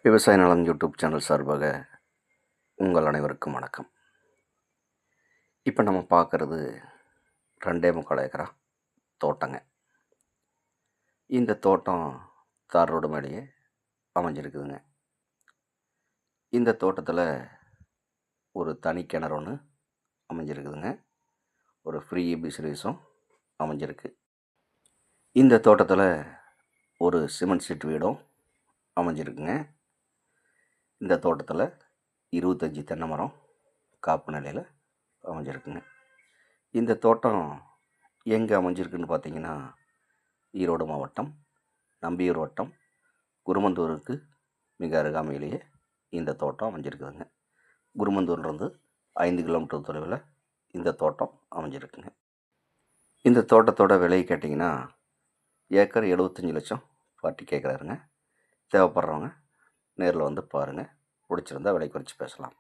விவசாய நலம் YouTube channel சார்பாக உங்கள் அனைவருக்கும் வணக்கம். இப்போ நம்ம பார்க்குறது 2.25 ஏக்கரா தோட்டங்க. இந்த தோட்டம் தார் ரோடு மேலேயே அமைஞ்சிருக்குதுங்க. இந்த தோட்டத்தில் ஒரு தனி கிணறு ஒன்று அமைஞ்சிருக்குதுங்க. ஒரு ஃப்ரீ இபி சர்வீஸும் அமைஞ்சிருக்கு. இந்த தோட்டத்தில் ஒரு சிமெண்ட் சீட் வீடும் அமைஞ்சிருக்குங்க. இந்த தோட்டத்தில் 25 தென்னை மரம் காப்பு நிலையில் அமைஞ்சிருக்குங்க. இந்த தோட்டம் எங்கே அமைஞ்சிருக்குன்னு பார்த்தீங்கன்னா, ஈரோடு மாவட்டம் நம்பியூர் வட்டம் குருமந்தூருக்கு மிக அருகாமையிலேயே இந்த தோட்டம் அமைஞ்சிருக்குதுங்க. குருமந்தூர்லேருந்து 5 கிலோமீட்டர் தொலைவில் இந்த தோட்டம் அமைஞ்சிருக்குங்க. இந்த தோட்டத்தோட விலை கேட்டிங்கன்னா, ஏக்கர் 75 லட்சம் பாட்டி கேட்குறாருங்க. தேவைப்படுறவங்க நேரில் வந்து பாருங்கள். பிடிச்சிருந்தா விலை குறைச்சி பேசலாம்.